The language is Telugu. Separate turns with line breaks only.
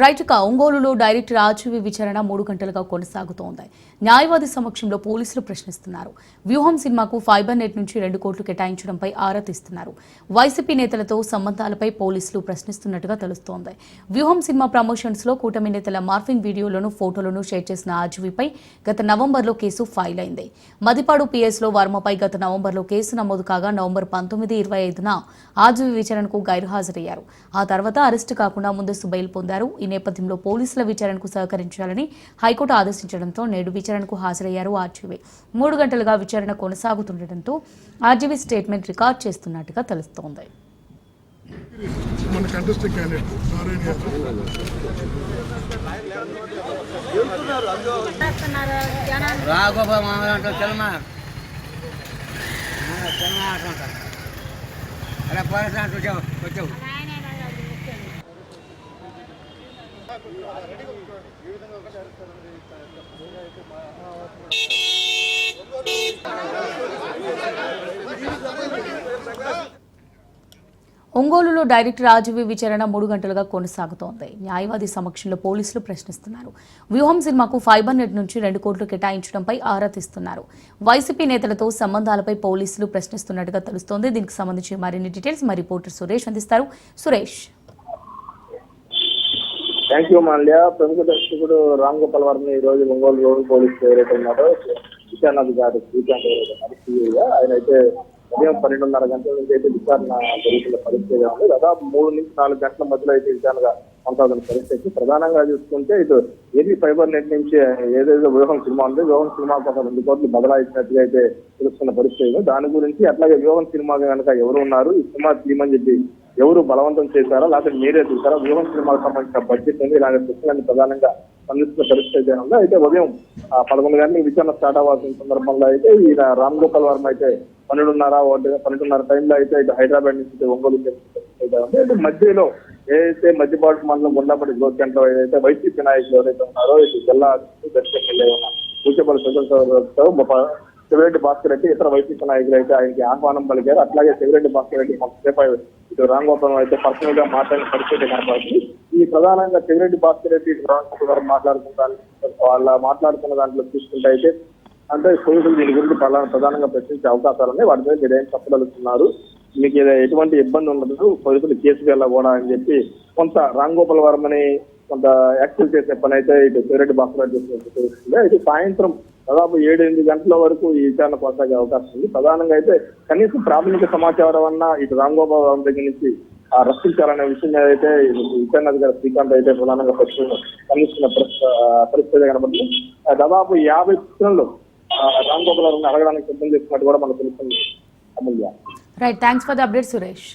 రైట్గా ఒంగోలులో డైరెక్టర్ ఆర్జీవీ విచారణ 3 గంటలుగా కొనసాగుతోంది. న్యాయవాది సమక్షంలో పోలీసులు ప్రశ్నిస్తున్నారు. వ్యూహం సినిమాకు ఫైబర్ నెట్ నుంచి 2 కోట్లు కేటాయించడంపై ఆరా తీస్తున్నారు. వైసీపీ నేతలతో సంబంధాలపై పోలీసులు ప్రశ్నిస్తున్నట్టుగా తెలుస్తోంది. వ్యూహం సినిమా ప్రమోషన్స్ లో కూటమి నేతల మార్ఫింగ్ వీడియోలను ఫోటోలను షేర్ చేసిన ఆర్జీవీపై గత నవంబర్లో కేసు ఫైల్ అయింది. మదిపాడు పీఎస్లో వర్మపై గత నవంబర్లో కేసు నమోదు కాగా నవంబర్ 19, 25న ఆర్జీవీ విచారణకు గైర్హాజరయ్యారు. ఆ తర్వాత అరెస్టు కాకుండా ముందస్తు బెయిల్ పొందారు. ఈ నేపథ్యంలో పోలీసుల విచారణకు సహకరించాలని హైకోర్టు ఆదేశించడంతో నేడు విచారణకు హాజరయ్యారు ఆర్జీవీ. 3 గంటలుగా విచారణ కొనసాగుతుండటంతో ఆర్జీవీ స్టేట్మెంట్ రికార్డ్ చేస్తున్నట్టుగా తెలుస్తోంది. ఒంగోలులో డైరెక్టర్ ఆర్జీవీ విచారణ 3 గంటలుగా కొనసాగుతోంది. న్యాయవాది సమక్షంలో పోలీసులు ప్రశ్నిస్తున్నారు. వ్యూహం సినిమాకు ఫైబర్ నెట్ నుంచి 2 కోట్లు కేటాయించడంపై ఆరా తీస్తున్నారు. వైసీపీ నేతలతో సంబంధాలపై పోలీసులు ప్రశ్నిస్తున్నట్టుగా తెలుస్తోంది. దీనికి సంబంధించి మరిన్ని డీటెయిల్స్ మా రిపోర్టర్ సురేష్ అందిస్తారు. సురేష్.
Thank you Malya. ప్రముఖ దర్శకుడు రామ్ గోపాల్ వర్మ ఈ రోజు ఒంగోలు రోడ్ పోలీసులు ఎవరైతే ఉన్నారో విచారణాధికారి శ్రీకాంత్ ఆయన అయితే ఉదయం 12:30 గంటల నుంచి అయితే విచారణ జరుగుతున్న పరిస్థితి ఉంది. దాదాపు 3 నుంచి 4 గంటల మధ్యలో అయితే విచారణ కొనసాగుతున్న పరిస్థితి. ప్రధానంగా చూసుకుంటే ఇటు ఏపీ ఫైబర్ నెట్ నుంచి ఏదైతే వ్యూహం సినిమా ఉంది, వ్యూహం సినిమాకు ఒక 2 కోట్లు బదలాయించినట్టుగా అయితే తెలుస్తున్న పరిస్థితి. దాని గురించి అట్లాగే వ్యూహం సినిమా కనుక ఎవరు ఉన్నారు, ఈ సినిమా తీయమని చెప్పి ఎవరు బలవంతం చేశారా, లేకపోతే మీరే చూసారా, వ్యూహం సినిమాకు సంబంధించిన బడ్జెట్ ఉంది, ఇలాంటి ప్రశ్నలన్నీ ప్రధానంగా స్పందిస్తున్న పరిస్థితి ఉంది. అయితే ఉదయం 11 గంటలకు విచారణ స్టార్ట్ అవ్వాల్సిన సందర్భంలో అయితే ఈయన రామ్ గోపాల్ వర్మ అయితే 12:30 టైంలో అయితే ఇటు హైదరాబాద్ నుంచి ఒంగోలు ఉంది. మధ్యలో ఏదైతే మధ్యపాటు మండలం గుండాపడి గ్రోత్ సెంటర్ ఏదైతే వైసీపీ నాయకులు ఎవరైతే ఉన్నారో ఇటు జిల్లా కూచేపల్లి సుధీర్ శివరెడ్డి భాస్కర్ రెడ్డి ఇతర వైసీపీ నాయకులు అయితే ఆయనకి ఆహ్వానం పలికారు. అట్లాగే శివరెడ్డి భాస్కర్ రెడ్డి కొంతసేపు ఇటు రామ్ గోపాల్ అయితే పర్సనల్ గా మాట్లాడిన పరిస్థితి కనపడుతుంది. ఈ ప్రధానంగా శివరెడ్డి భాస్కర్ రెడ్డి రామ్ గోపాల్ గారు మాట్లాడుతున్న దాంట్లో చూసుకుంటే అయితే అంటే పోలీసులు దీని గురించి ప్రధానంగా ప్రశ్నించే అవకాశాలు ఉన్నాయి. వాటి మీద మీరు ఏం చెప్పగలుగుతున్నారు, మీకు ఎటువంటి ఇబ్బంది ఉండదు, పోలీసులు కేసుకు వెళ్ళకూడదు అని చెప్పి కొంత రామ్ గోపాల్ వర్మని కొంత యాక్టివ్ చేసే పని అయితే ఇటు శివరెడ్డి భాస్కర్ రెడ్డి తెలుస్తుంది. అయితే సాయంత్రం దాదాపు 7-8 గంటల వరకు ఈ విచారణ కొనసాగే అవకాశం ఉంది. ప్రధానంగా అయితే కనీసం ప్రాథమిక సమాచారం అన్నా ఇటు రామ్ గోపాల్ వర్మ దగ్గర నుంచి రక్షించాలనే విషయం మీద అయితే విచారణాధికారి శ్రీకాంత్ అయితే ప్రధానంగా స్పందిస్తున్న పరిస్థితి కనబడుతుంది. దాదాపు 50 ప్రశ్నలు రామ్ గోపాల్ వర్మని అడగడానికి సిద్ధం చేస్తున్నట్టు కూడా మనకు తెలుస్తుంది. Amulya.
Right, thanks for the update Suresh.